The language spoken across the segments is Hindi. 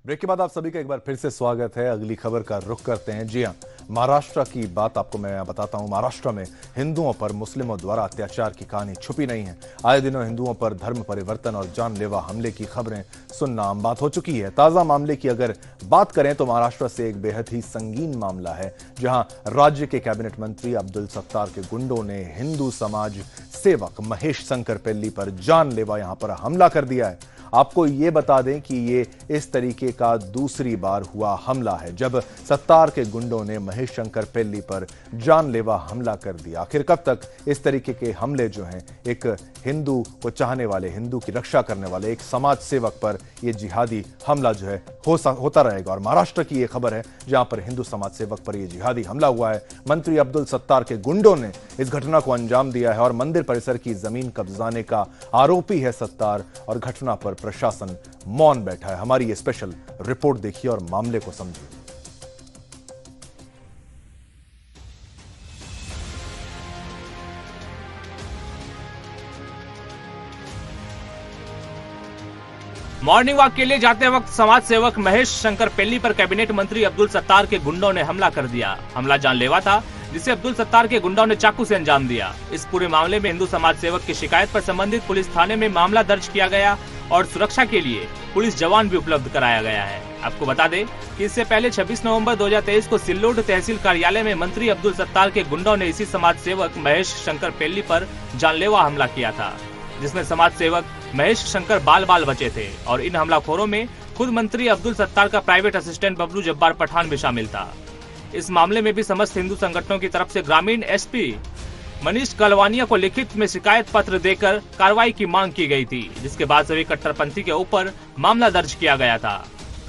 ब्रेक के बाद आप सभी का एक बार फिर से स्वागत है। अगली खबर का रुख करते हैं। जी हां, महाराष्ट्र की बात आपको मैं बताता हूं। महाराष्ट्र में हिंदुओं पर मुस्लिमों द्वारा अत्याचार की कहानी छुपी नहीं है। आए दिनों हिंदुओं पर धर्म परिवर्तन और जानलेवा हमले की खबरें सुनना आम बात हो चुकी है। ताजा मामले की अगर बात करें तो महाराष्ट्र से एक बेहद ही संगीन मामला है, जहां राज्य के कैबिनेट मंत्री अब्दुल सत्तार के गुंडों ने हिंदू समाज सेवक महेश शंकर पेल्ली पर जानलेवा यहां पर हमला कर दिया है। आपको ये बता दें कि ये इस तरीके का दूसरी बार हुआ हमला है, जब सत्तार के गुंडों ने महेश शंकर पेल्ली पर जानलेवा हमला कर दिया। आखिर कब तक इस तरीके के हमले जो हैं, एक हिंदू को चाहने वाले, हिंदू की रक्षा करने वाले एक समाज सेवक पर यह जिहादी हमला जो है होता रहेगा। और महाराष्ट्र की यह खबर है, जहां पर हिंदू समाज सेवक पर यह जिहादी हमला हुआ है। मंत्री अब्दुल सत्तार के गुंडों ने इस घटना को अंजाम दिया है और मंदिर परिसर की जमीन कब्जाने का आरोपी है सत्तार, और घटना पर प्रशासन मौन बैठा है। हमारी ये स्पेशल रिपोर्ट देखिए और मामले को समझिए। मॉर्निंग वॉक के लिए जाते वक्त समाज सेवक महेश शंकर पेल्ली पर कैबिनेट मंत्री अब्दुल सत्तार के गुंडों ने हमला कर दिया। हमला जानलेवा था, जिसे अब्दुल सत्तार के गुंडों ने चाकू से अंजाम दिया। इस पूरे मामले में हिंदू समाज सेवक की शिकायत पर संबंधित पुलिस थाने में मामला दर्ज किया गया और सुरक्षा के लिए पुलिस जवान भी उपलब्ध कराया गया है। आपको बता दें कि इससे पहले 26 नवंबर 2023 को सिल्लोड तहसील कार्यालय में मंत्री अब्दुल सत्तार के गुंडों ने इसी समाज सेवक महेश शंकर पेल्ली पर जानलेवा हमला किया था, जिसमें समाज सेवक महेश शंकर बाल बचे थे। और इन हमलाखोरों में खुद मंत्री अब्दुल सत्तार का प्राइवेट असिस्टेंट बबलू जब्बार पठान भी शामिल था। इस मामले में भी समस्त हिंदू संगठनों की तरफ से ग्रामीण एसपी मनीष कलवानिया को लिखित में शिकायत पत्र देकर कार्रवाई की मांग की गई थी, जिसके बाद सभी कट्टरपंथी के ऊपर मामला दर्ज किया गया था।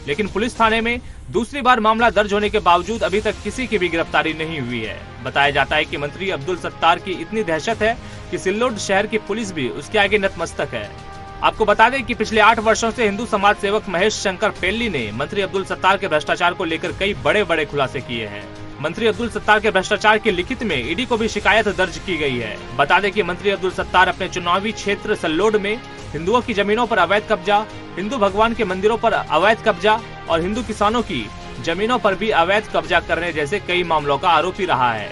लेकिन पुलिस थाने में दूसरी बार मामला दर्ज होने के बावजूद अभी तक किसी की भी गिरफ्तारी नहीं हुई है। बताया जाता है कि मंत्री अब्दुल सत्तार की इतनी दहशत है कि सिल्लोड शहर की पुलिस भी उसके आगे नतमस्तक है। आपको बता दें कि पिछले 8 वर्षों से हिंदू समाज सेवक महेश शंकर पेल्ली ने मंत्री अब्दुल सत्तार के भ्रष्टाचार को लेकर कई बड़े खुलासे किए हैं। मंत्री अब्दुल सत्तार के भ्रष्टाचार की लिखित में ईडी को भी शिकायत दर्ज की गई है। बता दें कि मंत्री अब्दुल सत्तार अपने चुनावी क्षेत्र सल्लोड में हिंदुओं की जमीनों पर अवैध कब्जा, हिंदू भगवान के मंदिरों पर अवैध कब्जा और हिंदू किसानों की जमीनों पर भी अवैध कब्जा करने जैसे कई मामलों का आरोपी रहा है,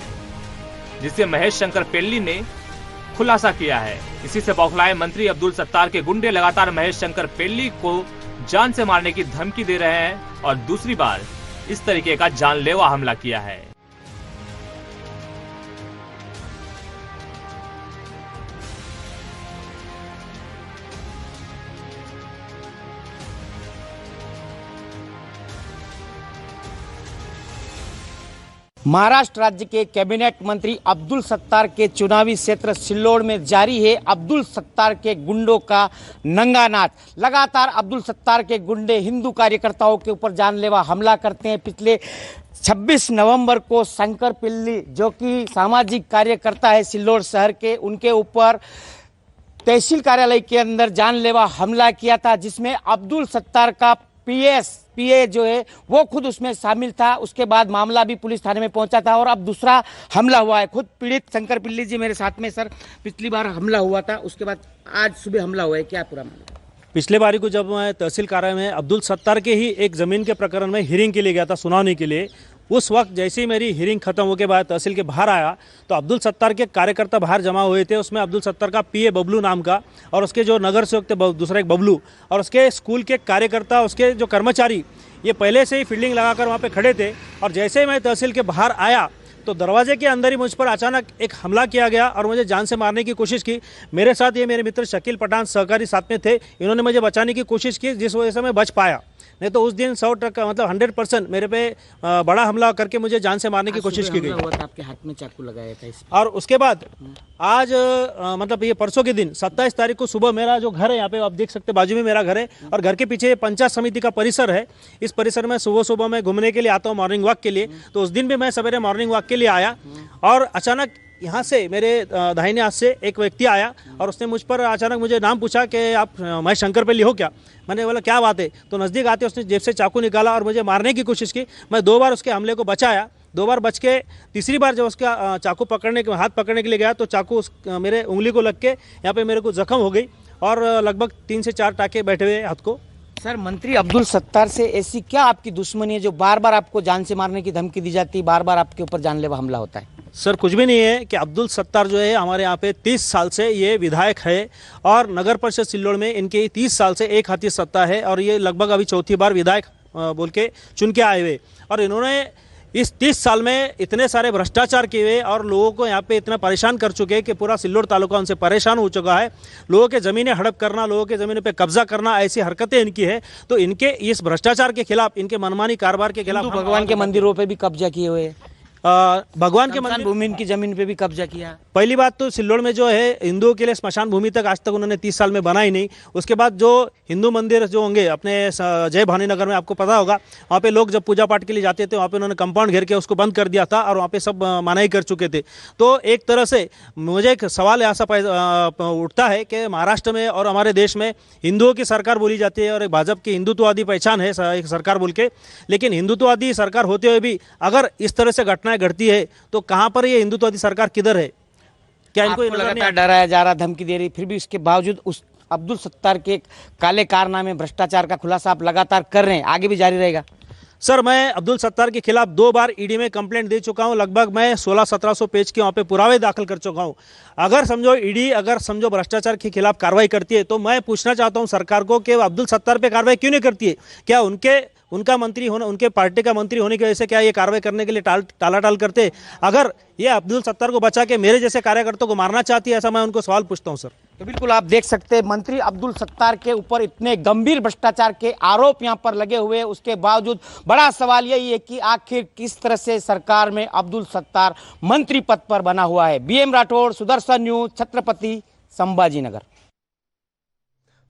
जिसे महेश शंकर पेल्ली ने खुलासा किया है। इसी से बौखलाए मंत्री अब्दुल सत्तार के गुंडे लगातार महेश शंकर पेल्ली को जान से मारने की धमकी दे रहे हैं और दूसरी बार इस तरीके का जानलेवा हमला किया है। महाराष्ट्र राज्य के कैबिनेट मंत्री अब्दुल सत्तार के चुनावी क्षेत्र सिल्लोड में जारी है अब्दुल सत्तार के गुंडों का नंगा नाच। लगातार अब्दुल सत्तार के गुंडे हिंदू कार्यकर्ताओं के ऊपर जानलेवा हमला करते हैं। पिछले 26 नवंबर को शंकर पेल्ली, जो कि सामाजिक कार्यकर्ता है सिल्लोड शहर के, उनके ऊपर तहसील कार्यालय के अंदर जानलेवा हमला किया था, जिसमें अब्दुल सत्तार का पीए जो है वो खुद उसमें शामिल था। उसके बाद मामला भी पुलिस थाने में पहुंचा था और अब दूसरा हमला हुआ है। खुद पीड़ित शंकर पेल्ली जी मेरे साथ में। सर, पिछली बार हमला हुआ था, उसके बाद आज सुबह हमला हुआ है, क्या पूरा मामला? पिछले बारी को जब मैं तहसील कार्यालय में अब्दुल सत्तार के ही एक ज़मीन के प्रकरण में हियरिंग के लिए गया था, सुनवाई के लिए, उस वक्त जैसे ही मेरी हियरिंग खत्म होने के बाद तहसील के बाहर आया तो अब्दुल सत्तार के कार्यकर्ता बाहर जमा हुए थे। उसमें अब्दुल सत्तार का पीए बबलू नाम का और उसके जो नगर सेवक थे दूसरा एक बबलू, और उसके स्कूल के कार्यकर्ता, उसके जो कर्मचारी, ये पहले से ही फील्डिंग लगाकर वहाँ पे खड़े थे। और जैसे ही मैं तहसील के बाहर आया तो दरवाजे के अंदर ही मुझ पर अचानक एक हमला किया गया और मुझे जान से मारने की कोशिश की। मेरे साथ ये मेरे मित्र शकील पठान सहकारी साथ में थे, इन्होंने मुझे बचाने की कोशिश की, जिस वजह से मैं बच पाया। नहीं तो उस दिन 100% मतलब 100% मेरे पे बड़ा हमला करके मुझे जान से मारने की कोशिश की गई। आपके हाथ में चाकू लगाया था और उसके बाद आज मतलब ये परसों के दिन 27 तारीख को सुबह मेरा जो घर है, यहाँ पे आप देख सकते हैं बाजू में मेरा घर है, और घर के पीछे पंचायत समिति का परिसर है। इस परिसर में सुबह मैं घूमने के लिए आता हूँ, मॉर्निंग वॉक के लिए। तो उस दिन भी मैं सवेरे मॉर्निंग वॉक के लिए आया और अचानक यहाँ से मेरे दाहिने हाथ से एक व्यक्ति आया और उसने मुझ पर अचानक मुझे नाम पूछा कि आप महेश शंकर पेल्ली हो क्या? मैंने बोला क्या बात है? तो नज़दीक आते उसने जेब से चाकू निकाला और मुझे मारने की कोशिश की। मैं 2 बार उसके हमले को बचाया, 2 बार बच के तीसरी बार जब उसका चाकू हाथ पकड़ने के लिए गया तो चाकू मेरे उंगली को लग के यहाँ पे मेरे को जख्म हो गई और लगभग 3 से 4 टाके बैठे हुए हाथ को। सर, मंत्री अब्दुल सत्तार से ऐसी क्या आपकी दुश्मनी है जो बार बार आपको जान से मारने की धमकी दी जाती है, बार बार आपके ऊपर जानलेवा हमला होता है? सर, कुछ भी नहीं है कि अब्दुल सत्तार जो है हमारे यहाँ पे 30 साल से ये विधायक है और नगर परिषद सिल्लोड़ में इनके 30 साल से एक हाथी सत्ता है और ये लगभग अभी चौथी बार विधायक बोल के चुन के आए हुए। और इन्होंने इस 30 साल में इतने सारे भ्रष्टाचार किए हुए और लोगों को यहाँ पे इतना परेशान कर चुके हैं कि पूरा सिल्लोड़ तालुका उनसे परेशान हो चुका है। लोगों के ज़मीनें हड़प करना, लोगों के ज़मीनों पे कब्जा करना, ऐसी हरकतें इनकी है। तो इनके इस भ्रष्टाचार के खिलाफ, इनके मनमानी कारोबार के खिलाफ भगवान के मंदिरों पे भी कब्जा किए हुए हैं, भगवान के मंदिर भूमि की जमीन पे भी कब्जा किया। पहली बात तो सिल्लोड़ में जो है हिंदुओं के लिए स्मशान भूमि तक आज तक उन्होंने 30 साल में बनाई नहीं। उसके बाद जो हिंदू मंदिर जो होंगे अपने जय भानी नगर में, आपको पता होगा, वहाँ पे लोग जब पूजा पाठ के लिए जाते थे वहाँ पे उन्होंने कंपाउंड घेर के उसको बंद कर दिया था और वहाँ पे सब मनाही कर चुके थे। तो एक तरह से मुझे एक सवाल ऐसा उठता है कि महाराष्ट्र में और हमारे देश में हिंदुओं की सरकार बोली जाती है और एक भाजपा की हिंदुत्ववादी पहचान है एक सरकार बोल के, लेकिन हिंदुत्ववादी सरकार होते हुए भी अगर इस तरह से घटनाएं घटती है तो कहां पर ये हिंदुत्ववादी सरकार किधर है? क्या इनको लगातार डराया जा रहा, धमकी दे रही, फिर भी उसके बावजूद उस अब्दुल सत्तार के काले कारनामे, भ्रष्टाचार का खुलासा आप लगातार कर रहे हैं, आगे भी जारी रहेगा? सर, मैं अब्दुल सत्तार के खिलाफ 2 बार ईडी में कंप्लेंट दे चुका हूं। लगभग मैं 1600-1700 पेज के वहां पे पुरावे दाखिल कर चुका हूं। अगर समझो ईडी भ्रष्टाचार के खिलाफ कार्रवाई करती है तो मैं पूछना चाहता हूं सरकार को कि अब्दुल सत्तार पे कार्रवाई क्यों नहीं करती है? क्या उनका मंत्री होना, उनके पार्टी का मंत्री होने की वजह से क्या ये कार्रवाई करने के लिए टालाटाल करते? अगर ये अब्दुल सत्तार को बचा के मेरे जैसे कार्यकर्ताओं को मारना चाहती है, ऐसा मैं उनको सवाल पूछता हूं सर। तो बिल्कुल आप देख सकते हैं मंत्री अब्दुल सत्तार के ऊपर इतने गंभीर भ्रष्टाचार के आरोप यहां पर लगे हुए हैं, उसके बावजूद बड़ा सवाल यही है कि आखिर किस तरह से सरकार में अब्दुल सत्तार मंत्री पद पर बना हुआ है। BM Rathore, Sudarshan news, Chhatrapati Sambhajinagar.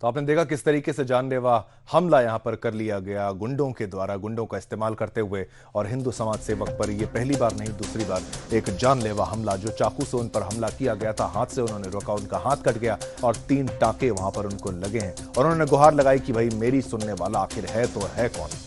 तो आपने देखा किस तरीके से जानलेवा हमला यहां पर कर लिया गया गुंडों के द्वारा, गुंडों का इस्तेमाल करते हुए। और हिंदू समाज सेवक पर यह पहली बार नहीं, दूसरी बार एक जानलेवा हमला, जो चाकू से उन पर हमला किया गया था, हाथ से उन्होंने रोका, उनका हाथ कट गया और 3 टांके वहां पर उन्होंने लगे हैं। और उन्होंने गुहार लगाई कि भाई मेरी सुनने वाला आखिर है तो है कौन।